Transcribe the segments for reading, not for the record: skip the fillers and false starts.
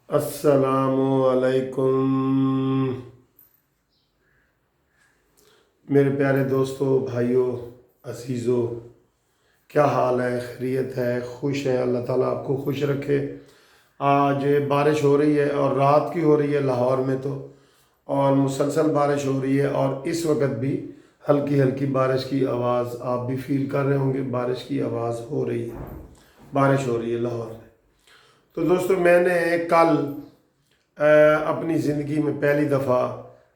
अस्सलामु अलैकुम मेरे प्यारे दोस्तों, भाइयों, अजीज़ों, क्या हाल है? खैरियत है? खुश हैं? अल्लाह ताला आपको खुश रखे। आज बारिश हो रही है और रात की हो रही है लाहौर में तो, और मुसलसल बारिश हो रही है। और इस वक्त भी हल्की हल्की बारिश की आवाज़ आप भी फील कर रहे होंगे। बारिश की आवाज़ हो रही है, बारिश हो रही है लाहौर में। तो दोस्तों, मैंने कल अपनी ज़िंदगी में पहली दफ़ा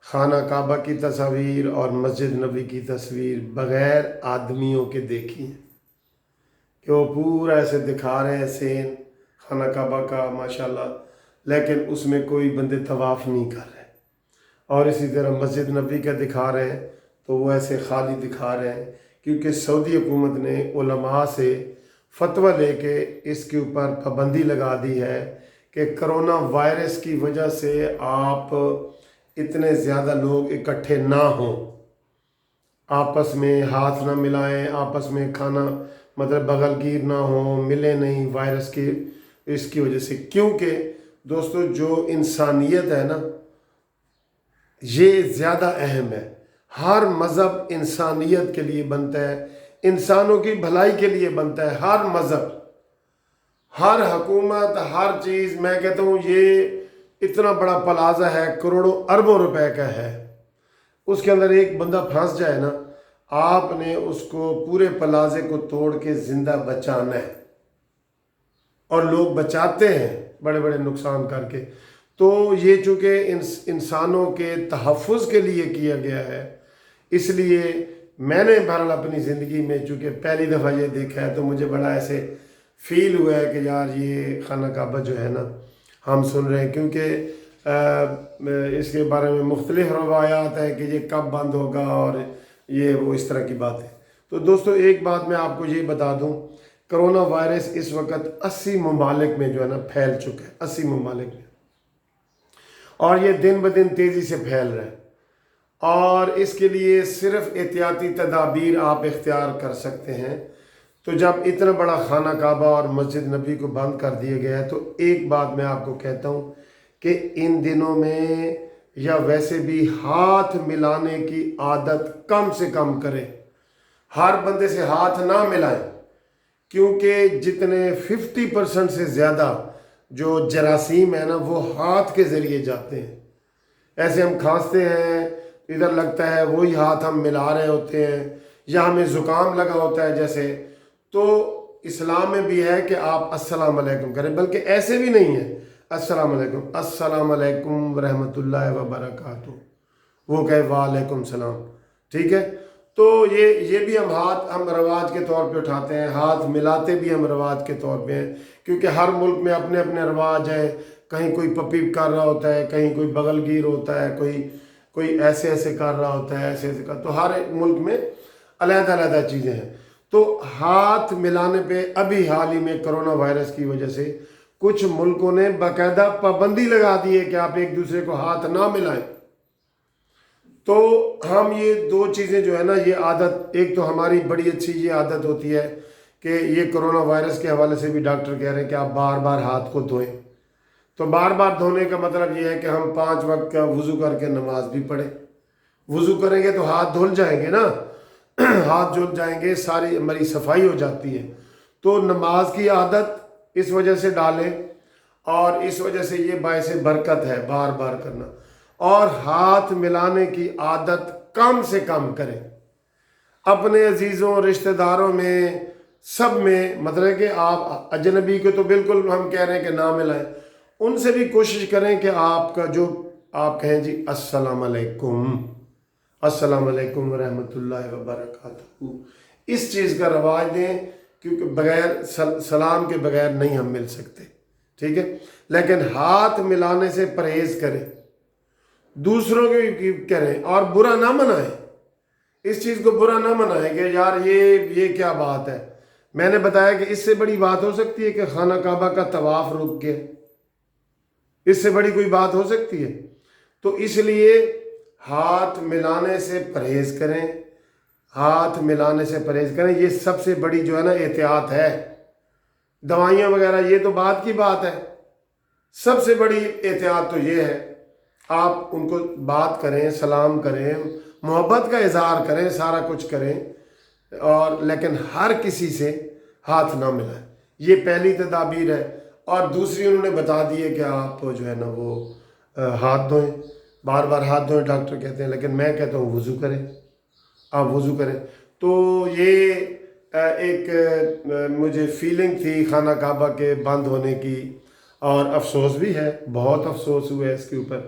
खाना काबा की तस्वीर और मस्जिद नबी की तस्वीर बग़ैर आदमियों के देखी है कि वो पूरा ऐसे दिखा रहे हैं सेन खाना काबा का माशाल्लाह, लेकिन उसमें कोई बंदे तवाफ़ नहीं कर रहे। और इसी तरह मस्जिद नबी का दिखा रहे हैं तो वो ऐसे खाली दिखा रहे हैं, क्योंकि सऊदी हुकूमत ने उलमा से फतवा लेके इसके ऊपर पाबंदी लगा दी है कि करोना वायरस की वजह से आप इतने ज़्यादा लोग इकट्ठे ना हों, आपस में हाथ ना मिलाएं, आपस में खाना मतलब बगलगीर ना हो, मिले नहीं वायरस की इसकी वजह से। क्योंकि दोस्तों, जो इंसानियत है ना, ये ज़्यादा अहम है। हर मज़हब इंसानियत के लिए बनता है, इंसानों की भलाई के लिए बनता है। हर मज़हब, हर हुकूमत, हर चीज़, मैं कहता हूँ ये इतना बड़ा प्लाजा है, करोड़ों अरबों रुपए का है, उसके अंदर एक बंदा फंस जाए ना, आपने उसको पूरे प्लाजे को तोड़ के ज़िंदा बचाना है। और लोग बचाते हैं बड़े बड़े नुकसान करके। तो ये चूँकि इंसानों के तहफ़्फ़ुज़ के लिए किया गया है, इसलिए मैंने बहरहाल अपनी ज़िंदगी में चूँकि पहली दफ़ा ये देखा है तो मुझे बड़ा ऐसे फ़ील हुआ है कि यार ये खाना काबा जो है ना, हम सुन रहे हैं, क्योंकि इसके बारे में मुख्तलिफ़ रवायात हैं कि ये कब बंद होगा और ये वो इस तरह की बात है। तो दोस्तों, एक बात मैं आपको ये बता दूं, करोना वायरस इस वक्त 80 ममालिक में जो है ना फैल चुका है, 80 ममालिक में, और ये दिन ब दिन तेज़ी से फैल रहा है। और इसके लिए सिर्फ एहतियाती तदाबीर आप इख्तियार कर सकते हैं। तो जब इतना बड़ा खाना काबा और मस्जिद नबी को बंद कर दिया गया है, तो एक बात मैं आपको कहता हूँ कि इन दिनों में या वैसे भी हाथ मिलाने की आदत कम से कम करें। हर बंदे से हाथ ना मिलाएं, क्योंकि जितने 50% से ज़्यादा जो जरासीम है ना, वो हाथ के ज़रिए जाते हैं। ऐसे हम खांसते हैं, इधर लगता है वही हाथ हम मिला रहे होते हैं, या हमें ज़ुकाम लगा होता है जैसे, तो इस्लाम में भी है कि आप अस्सलाम वालेकुम करें। बल्कि ऐसे भी नहीं है अस्सलाम वालेकुम, अस्सलाम वालेकुम व रहमतुल्लाहि व बरकातुहू, वो कहे वालेकुम सलाम। ठीक है, तो ये भी हम रवाज के तौर पे उठाते हैं। हाथ मिलाते भी हम रवाज के तौर पे हैं, क्योंकि हर मुल्क में अपने अपने रवाज है। कहीं कोई पपी कर रहा होता है, कहीं कोई बगलगीर होता है, कोई कोई ऐसे ऐसे कर रहा होता है, ऐसे ऐसे कर, तो हर एक मुल्क में अलग अलग चीज़ें हैं। तो हाथ मिलाने पे अभी हाल ही में कोरोना वायरस की वजह से कुछ मुल्कों ने बाकायदा पाबंदी लगा दी है कि आप एक दूसरे को हाथ ना मिलाएं। तो हम ये दो चीज़ें जो है ना, ये आदत, एक तो हमारी बड़ी अच्छी ये आदत होती है कि ये कोरोना वायरस के हवाले से भी डॉक्टर कह रहे हैं कि आप बार बार हाथ को धोएं। तो बार बार धोने का मतलब ये है कि हम 5 वक्त का वज़ू करके नमाज भी पढ़ें। वज़ू करेंगे तो हाथ धुल जाएंगे ना, हाथ धुल जाएंगे, सारी हमारी सफाई हो जाती है। तो नमाज की आदत इस वजह से डालें, और इस वजह से ये बायसे बरकत है बार बार करना। और हाथ मिलाने की आदत कम से कम करें, अपने अजीज़ों रिश्तेदारों में, सब में। मतलब कि आप अजनबी को तो बिल्कुल हम कह रहे हैं कि ना मिलाएं, उनसे भी कोशिश करें कि आपका जो आप कहें जी अस्सलाम वालेकुम, अस्सलाम वालेकुम रहमतुल्लाहि व बरकातहू, इस चीज़ का रवाज दें, क्योंकि बगैर सलाम के बगैर नहीं हम मिल सकते। ठीक है, लेकिन हाथ मिलाने से परहेज़ करें, दूसरों की करें, और बुरा ना मनाएं। इस चीज़ को बुरा ना मनाएं कि यार ये क्या बात है। मैंने बताया कि इससे बड़ी बात हो सकती है कि खाना काबा का तवाफ रुक गया, इससे बड़ी कोई बात हो सकती है। तो इसलिए हाथ मिलाने से परहेज़ करें, हाथ मिलाने से परहेज़ करें। ये सबसे बड़ी जो है ना एहतियात है। दवाइयाँ वगैरह ये तो बात की बात है, سب سے بڑی احتیاط تو یہ ہے، آپ ان کو بات کریں، سلام کریں، محبت کا اظہار کریں، سارا کچھ کریں، اور لیکن ہر کسی سے ہاتھ نہ ملائیں، یہ پہلی تدابیر ہے۔ اور دوسری انہوں نے بتا دی ہے کہ آپ جو ہے نا وہ ہاتھ دھوئیں، بار بار ہاتھ دھوئیں ڈاکٹر کہتے ہیں، لیکن میں کہتا ہوں وضو کریں، آپ وضو کریں۔ تو یہ ایک مجھے فیلنگ تھی خانہ کعبہ کے بند ہونے کی، اور افسوس بھی ہے، بہت افسوس ہوا ہے اس کے اوپر۔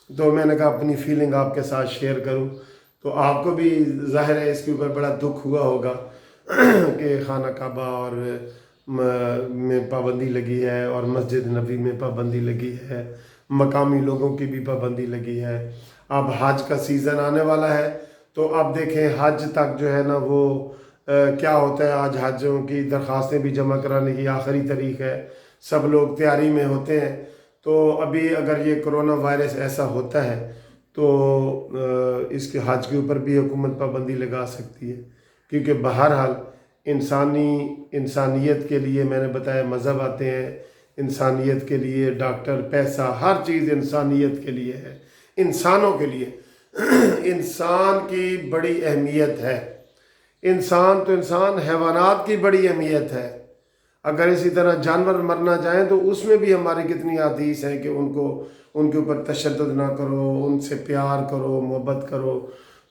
تو میں نے کہا اپنی فیلنگ آپ کے ساتھ شیئر کروں، تو آپ کو بھی ظاہر ہے اس کے اوپر بڑا دکھ ہوا ہوگا کہ خانہ کعبہ اور میں پابندی لگی ہے، اور مسجد نبی میں پابندی لگی ہے، مقامی لوگوں کی بھی پابندی لگی ہے۔ اب حج کا سیزن آنے والا ہے، تو اب دیکھیں حج تک جو ہے نا وہ کیا ہوتا ہے۔ آج حجوں کی درخواستیں بھی جمع کرانے کی آخری تاریخ ہے، سب لوگ تیاری میں ہوتے ہیں۔ تو ابھی اگر یہ کرونا وائرس ایسا ہوتا ہے تو اس کے حج کے اوپر بھی حکومت پابندی لگا سکتی ہے، کیونکہ بہرحال انسانیت کے لیے میں نے بتایا مذہب آتے ہیں، انسانیت کے لیے ڈاکٹر، پیسہ، ہر چیز انسانیت کے لیے ہے، انسانوں کے لیے انسان کی بڑی اہمیت ہے۔ انسان تو انسان، حیوانات کی بڑی اہمیت ہے۔ اگر اسی طرح جانور مرنا جائیں تو اس میں بھی ہماری کتنی حدیث ہیں کہ ان کے اوپر تشدد نہ کرو، ان سے پیار کرو، محبت کرو۔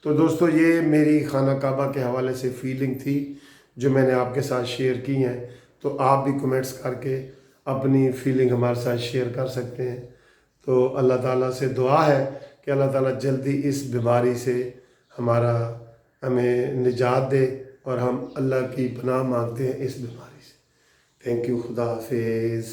تو دوستو یہ میری خانہ کعبہ کے حوالے سے فیلنگ تھی جو میں نے آپ کے ساتھ شیئر کی ہیں، تو آپ بھی کمنٹس کر کے اپنی فیلنگ ہمارے ساتھ شیئر کر سکتے ہیں۔ تو اللہ تعالیٰ سے دعا ہے کہ اللہ تعالیٰ جلدی اس بیماری سے ہمیں نجات دے، اور ہم اللہ کی پناہ مانگتے ہیں اس بیماری سے۔ تھینک یو، خدا حافظ۔